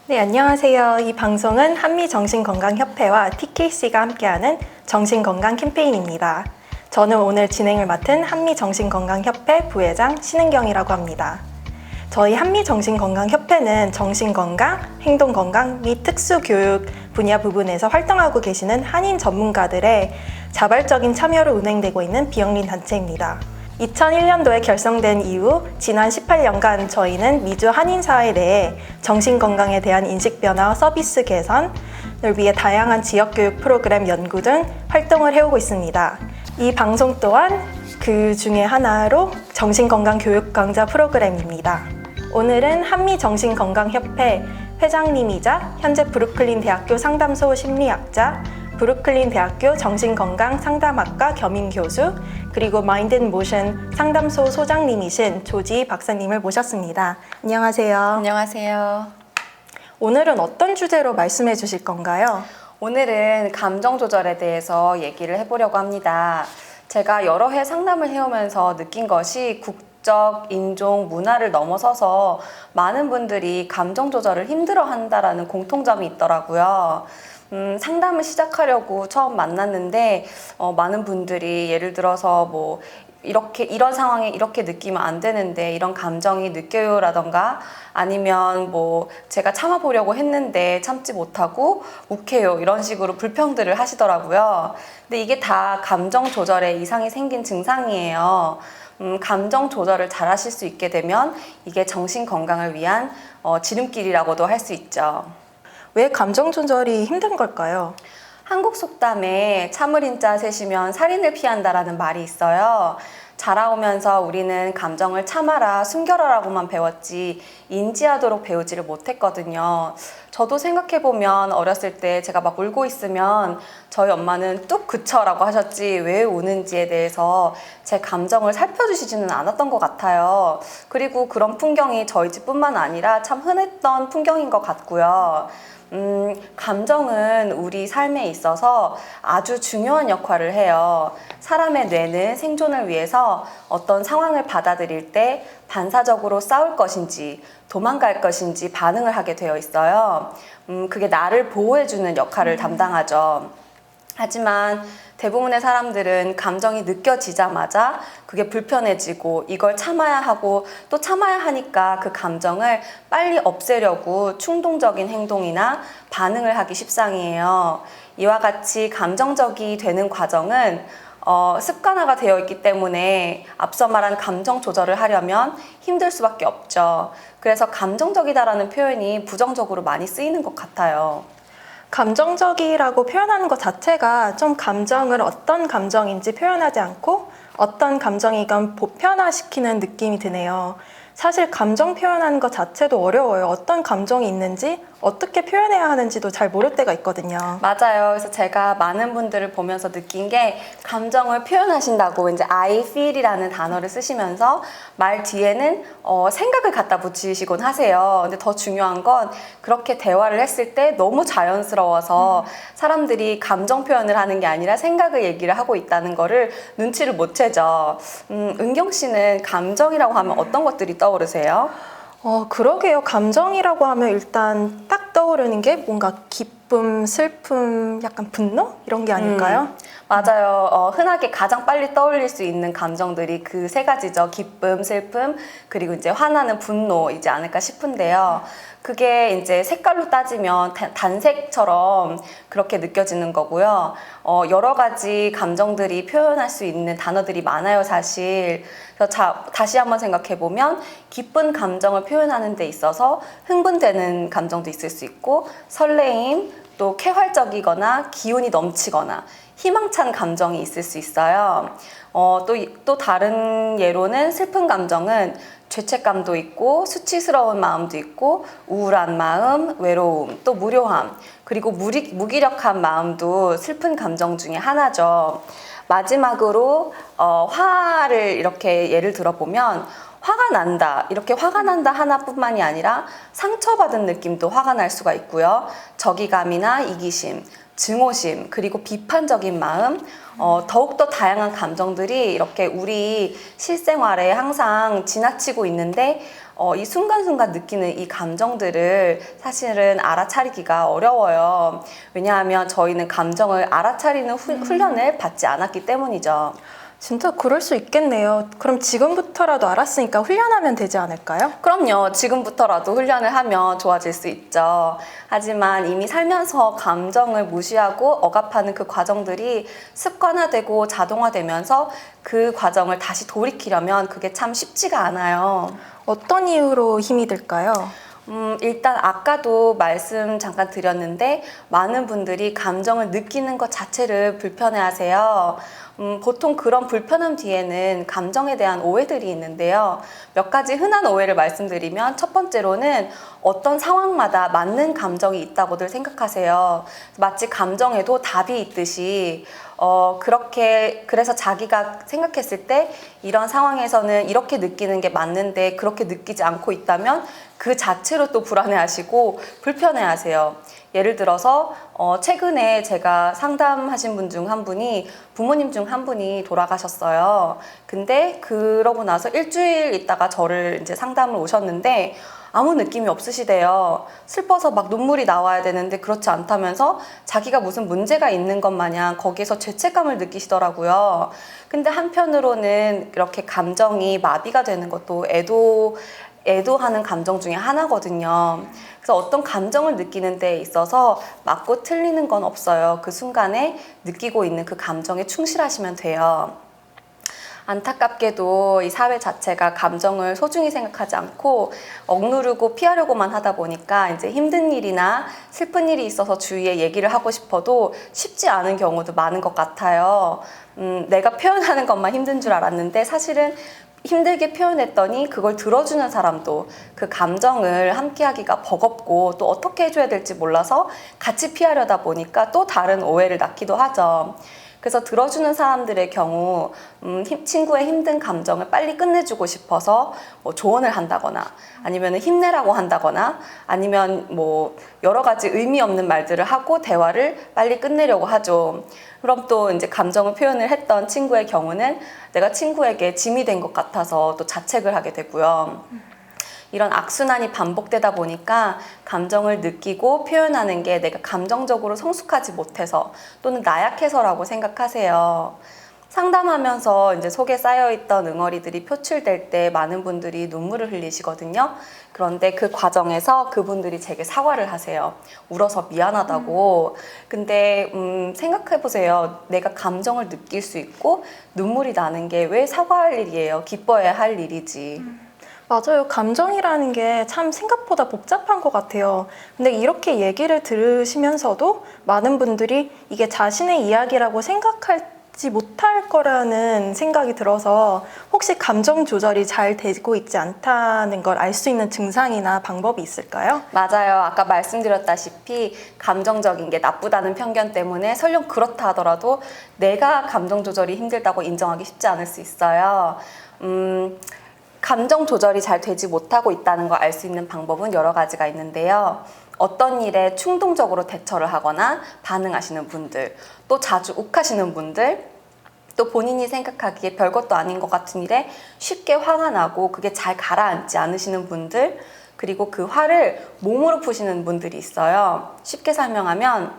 네, 안녕하세요. 이 방송은 한미정신건강협회와 TKC가 함께하는 정신건강 캠페인입니다. 저는 오늘 진행을 맡은 한미정신건강협회 부회장 신은경이라고 합니다. 저희 한미정신건강협회는 정신건강, 행동건강 및 특수교육 분야 부분에서 활동하고 계시는 한인 전문가들의 자발적인 참여로 운행되고 있는 비영리 단체입니다. 2001년도에 결성된 이후 지난 18년간 저희는 미주 한인사회 내에 정신건강에 대한 인식 변화와 서비스 개선을 위해 다양한 지역교육 프로그램 연구 등 활동을 해오고 있습니다. 이 방송 또한 그 중에 하나로 정신건강 교육 강좌 프로그램입니다. 오늘은 한미정신건강협회 회장님이자 현재 브루클린 대학교 상담소 심리학자, 브루클린 대학교 정신건강 상담학과 겸임 교수, 그리고 마인드앤모션 상담소 소장님이신 조지희 박사님을 모셨습니다. 안녕하세요. 안녕하세요. 오늘은 어떤 주제로 말씀해 주실 건가요? 오늘은 감정 조절에 대해서 얘기를 해보려고 합니다. 제가 여러 해 상담을 해오면서 느낀 것이 국적, 인종, 문화를 넘어서서 많은 분들이 감정 조절을 힘들어한다라는 공통점이 있더라고요. 상담을 시작하려고 처음 만났는데 많은 분들이 예를 들어서 이런 상황에 이렇게 느끼면 안 되는데 이런 감정이 느껴요 라던가 아니면 제가 참아보려고 했는데 참지 못하고 욱해요 이런 식으로 불평들을 하시더라고요. 근데 이게 다 감정 조절에 이상이 생긴 증상이에요. 감정 조절을 잘 하실 수 있게 되면 이게 정신 건강을 위한 지름길이라고도 할 수 있죠. 왜 감정 조절이 힘든 걸까요? 한국 속담에 참을 인자 셋이면 살인을 피한다라는 말이 있어요. 자라오면서 우리는 감정을 참아라, 숨겨라라고만 배웠지 인지하도록 배우지를 못했거든요. 저도 생각해보면 어렸을 때 제가 막 울고 있으면 저희 엄마는 뚝 그쳐라고 하셨지 왜 우는지에 대해서 제 감정을 살펴주시지는 않았던 것 같아요. 그리고 그런 풍경이 저희 집뿐만 아니라 참 흔했던 풍경인 것 같고요. 감정은 우리 삶에 있어서 아주 중요한 역할을 해요. 사람의 뇌는 생존을 위해서 어떤 상황을 받아들일 때 반사적으로 싸울 것인지 도망갈 것인지 반응을 하게 되어 있어요. 그게 나를 보호해주는 역할을 담당하죠. 하지만 대부분의 사람들은 감정이 느껴지자마자 그게 불편해지고 이걸 참아야 하고 또 참아야 하니까 그 감정을 빨리 없애려고 충동적인 행동이나 반응을 하기 십상이에요. 이와 같이 감정적이 되는 과정은 습관화가 되어 있기 때문에 앞서 말한 감정 조절을 하려면 힘들 수밖에 없죠. 그래서 감정적이다라는 표현이 부정적으로 많이 쓰이는 것 같아요. 감정적이라고 표현하는 것 자체가 좀 감정을 어떤 감정인지 표현하지 않고 어떤 감정이건 보편화시키는 느낌이 드네요. 사실 감정 표현하는 것 자체도 어려워요. 어떤 감정이 있는지 어떻게 표현해야 하는지도 잘 모를 때가 있거든요. 맞아요. 그래서 제가 많은 분들을 보면서 느낀 게 감정을 표현하신다고 이제 I feel이라는 단어를 쓰시면서 말 뒤에는 생각을 갖다 붙이시곤 하세요. 근데 더 중요한 건 그렇게 대화를 했을 때 너무 자연스러워서 사람들이 감정 표현을 하는 게 아니라 생각을 얘기를 하고 있다는 거를 눈치를 못 채죠. 은경 씨는 감정이라고 하면 어떤 것들이 떠오르세요? 그러게요. 감정이라고 하면 일단 딱 떠오르는 게 뭔가 기쁨, 슬픔, 약간 분노? 이런 게 아닐까요? 맞아요. 흔하게 가장 빨리 떠올릴 수 있는 감정들이 그 세 가지죠. 기쁨, 슬픔, 그리고 이제 화나는 분노이지 않을까 싶은데요. 그게 이제 색깔로 따지면 단색처럼 그렇게 느껴지는 거고요. 여러 가지 감정들이 표현할 수 있는 단어들이 많아요, 사실. 그래서 다시 한번 생각해 보면 기쁜 감정을 표현하는 데 있어서 흥분되는 감정도 있을 수 있고 설레임, 또 쾌활적이거나 기운이 넘치거나 희망찬 감정이 있을 수 있어요. 또 다른 예로는 슬픈 감정은 죄책감도 있고 수치스러운 마음도 있고 우울한 마음, 외로움, 또 무료함, 그리고 무기력한 마음도 슬픈 감정 중에 하나죠. 마지막으로 화를 이렇게 예를 들어보면 화가 난다, 이렇게 화가 난다 하나뿐만이 아니라 상처받은 느낌도 화가 날 수가 있고요. 적이감이나 이기심, 증오심, 그리고 비판적인 마음, 더욱더 다양한 감정들이 이렇게 우리 실생활에 항상 지나치고 있는데 이 순간순간 느끼는 이 감정들을 사실은 알아차리기가 어려워요. 왜냐하면 저희는 감정을 알아차리는 훈련을 받지 않았기 때문이죠. 진짜 그럴 수 있겠네요. 그럼 지금부터라도 알았으니까 훈련하면 되지 않을까요? 그럼요. 지금부터라도 훈련을 하면 좋아질 수 있죠. 하지만 이미 살면서 감정을 무시하고 억압하는 그 과정들이 습관화되고 자동화되면서 그 과정을 다시 돌이키려면 그게 참 쉽지가 않아요. 어떤 이유로 힘이 들까요? 일단 아까도 말씀 잠깐 드렸는데 많은 분들이 감정을 느끼는 것 자체를 불편해하세요. 보통 그런 불편함 뒤에는 감정에 대한 오해들이 있는데요. 몇 가지 흔한 오해를 말씀드리면 첫 번째로는 어떤 상황마다 맞는 감정이 있다고들 생각하세요. 마치 감정에도 답이 있듯이 그래서 자기가 생각했을 때 이런 상황에서는 이렇게 느끼는 게 맞는데 그렇게 느끼지 않고 있다면 그 자체로 또 불안해하시고 불편해하세요. 예를 들어서 최근에 제가 상담하신 분 중 한 분이 부모님 중 한 분이 돌아가셨어요. 근데 그러고 나서 일주일 있다가 저를 이제 상담을 오셨는데 아무 느낌이 없으시대요. 슬퍼서 막 눈물이 나와야 되는데 그렇지 않다면서 자기가 무슨 문제가 있는 것 마냥 거기에서 죄책감을 느끼시더라고요. 근데 한편으로는 이렇게 감정이 마비가 되는 것도 애도하는 감정 중에 하나거든요. 그래서 어떤 감정을 느끼는 데 있어서 맞고 틀리는 건 없어요. 그 순간에 느끼고 있는 그 감정에 충실하시면 돼요. 안타깝게도 이 사회 자체가 감정을 소중히 생각하지 않고 억누르고 피하려고만 하다 보니까 이제 힘든 일이나 슬픈 일이 있어서 주위에 얘기를 하고 싶어도 쉽지 않은 경우도 많은 것 같아요. 내가 표현하는 것만 힘든 줄 알았는데 사실은 힘들게 표현했더니 그걸 들어주는 사람도 그 감정을 함께하기가 버겁고 또 어떻게 해줘야 될지 몰라서 같이 피하려다 보니까 또 다른 오해를 낳기도 하죠. 그래서 들어주는 사람들의 경우 친구의 힘든 감정을 빨리 끝내주고 싶어서 뭐 조언을 한다거나 아니면 힘내라고 한다거나 아니면 뭐 여러 가지 의미 없는 말들을 하고 대화를 빨리 끝내려고 하죠. 그럼 또 이제 감정을 표현을 했던 친구의 경우는 내가 친구에게 짐이 된 것 같아서 또 자책을 하게 되고요. 이런 악순환이 반복되다 보니까 감정을 느끼고 표현하는 게 내가 감정적으로 성숙하지 못해서 또는 나약해서라고 생각하세요. 상담하면서 이제 속에 쌓여있던 응어리들이 표출될 때 많은 분들이 눈물을 흘리시거든요. 그런데 그 과정에서 그분들이 제게 사과를 하세요. 울어서 미안하다고. 근데 생각해보세요. 내가 감정을 느낄 수 있고 눈물이 나는 게 왜 사과할 일이에요? 기뻐해야 할 일이지. 맞아요. 감정이라는 게 참 생각보다 복잡한 것 같아요. 근데 이렇게 얘기를 들으시면서도 많은 분들이 이게 자신의 이야기라고 생각하지 못할 거라는 생각이 들어서 혹시 감정 조절이 잘 되고 있지 않다는 걸 알 수 있는 증상이나 방법이 있을까요? 맞아요. 아까 말씀드렸다시피 감정적인 게 나쁘다는 편견 때문에 설령 그렇다 하더라도 내가 감정 조절이 힘들다고 인정하기 쉽지 않을 수 있어요. 감정 조절이 잘 되지 못하고 있다는 걸 알 수 있는 방법은 여러 가지가 있는데요. 어떤 일에 충동적으로 대처를 하거나 반응하시는 분들, 또 자주 욱하시는 분들, 또 본인이 생각하기에 별것도 아닌 것 같은 일에 쉽게 화가 나고 그게 잘 가라앉지 않으시는 분들, 그리고 그 화를 몸으로 푸시는 분들이 있어요. 쉽게 설명하면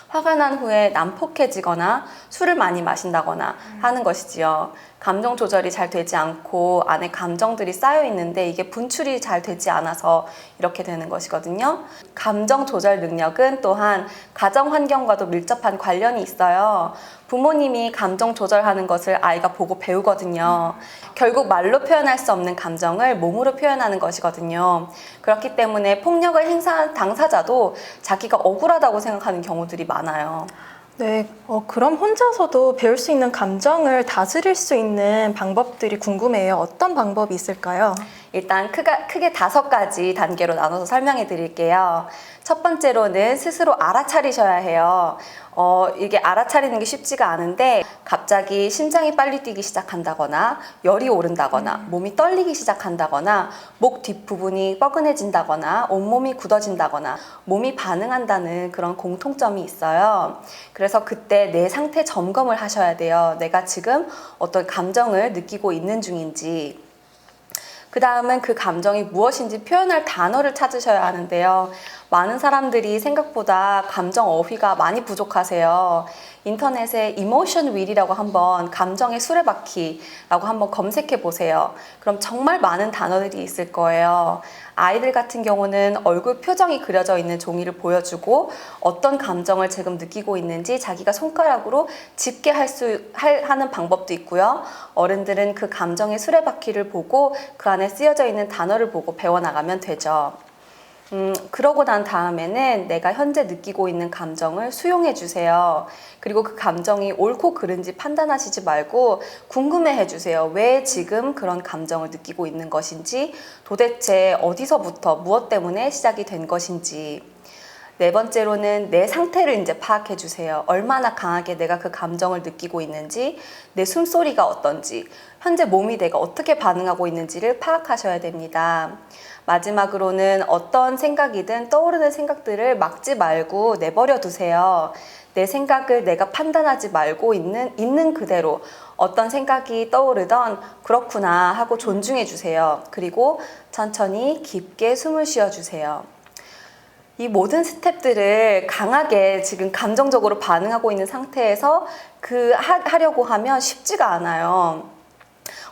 화가 난 후에 난폭해지거나 술을 많이 마신다거나 하는 것이지요. 감정 조절이 잘 되지 않고 안에 감정들이 쌓여 있는데 이게 분출이 잘 되지 않아서 이렇게 되는 것이거든요. 감정 조절 능력은 또한 가정 환경과도 밀접한 관련이 있어요. 부모님이 감정 조절하는 것을 아이가 보고 배우거든요. 결국 말로 표현할 수 없는 감정을 몸으로 표현하는 것이거든요. 그렇기 때문에 폭력을 행사한 당사자도 자기가 억울하다고 생각하는 경우들이 많아요. 네, 그럼 혼자서도 배울 수 있는 감정을 다스릴 수 있는 방법들이 궁금해요. 어떤 방법이 있을까요? 일단 크게 5가지 단계로 나눠서 설명해 드릴게요. 첫 번째로는 스스로 알아차리셔야 해요. 이게 알아차리는 게 쉽지가 않은데 갑자기 심장이 빨리 뛰기 시작한다거나 열이 오른다거나 몸이 떨리기 시작한다거나 목 뒷부분이 뻐근해진다거나 온몸이 굳어진다거나 몸이 반응한다는 그런 공통점이 있어요. 그래서 그때 내 상태 점검을 하셔야 돼요. 내가 지금 어떤 감정을 느끼고 있는 중인지. 그 다음은 그 감정이 무엇인지 표현할 단어를 찾으셔야 하는데요. 많은 사람들이 생각보다 감정 어휘가 많이 부족하세요. 인터넷에 이모션 윌이라고 한번 감정의 수레바퀴라고 한번 검색해 보세요. 그럼 정말 많은 단어들이 있을 거예요. 아이들 같은 경우는 얼굴 표정이 그려져 있는 종이를 보여주고 어떤 감정을 지금 느끼고 있는지 자기가 손가락으로 짚게 하는 방법도 있고요. 어른들은 그 감정의 수레바퀴를 보고 그 안에 쓰여져 있는 단어를 보고 배워나가면 되죠. 그러고 난 다음에는 내가 현재 느끼고 있는 감정을 수용해 주세요. 그리고 그 감정이 옳고 그른지 판단하시지 말고 궁금해해 주세요. 왜 지금 그런 감정을 느끼고 있는 것인지, 도대체 어디서부터 무엇 때문에 시작이 된 것인지. 네 번째로는 내 상태를 이제 파악해 주세요. 얼마나 강하게 내가 그 감정을 느끼고 있는지, 내 숨소리가 어떤지, 현재 몸이 내가 어떻게 반응하고 있는지를 파악하셔야 됩니다. 마지막으로는 어떤 생각이든 떠오르는 생각들을 막지 말고 내버려 두세요. 내 생각을 내가 판단하지 말고 있는 그대로 어떤 생각이 떠오르던 그렇구나 하고 존중해 주세요. 그리고 천천히 깊게 숨을 쉬어 주세요. 이 모든 스텝들을 강하게 지금 감정적으로 반응하고 있는 상태에서 하려고 하면 쉽지가 않아요.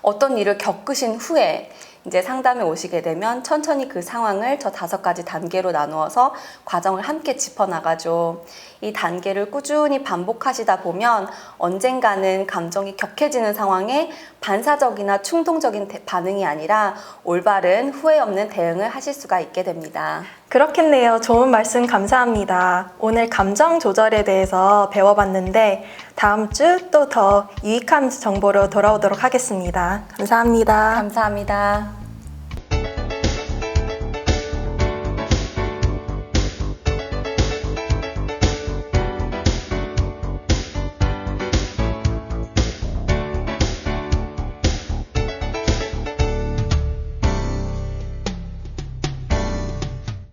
어떤 일을 겪으신 후에 이제 상담에 오시게 되면 천천히 그 상황을 저 5가지 단계로 나누어서 과정을 함께 짚어나가죠. 이 단계를 꾸준히 반복하시다 보면 언젠가는 감정이 격해지는 상황에 반사적이나 충동적인 반응이 아니라 올바른 후회 없는 대응을 하실 수가 있게 됩니다. 그렇겠네요. 좋은 말씀 감사합니다. 오늘 감정 조절에 대해서 배워봤는데 다음 주 또 더 유익한 정보로 돌아오도록 하겠습니다. 감사합니다. 감사합니다.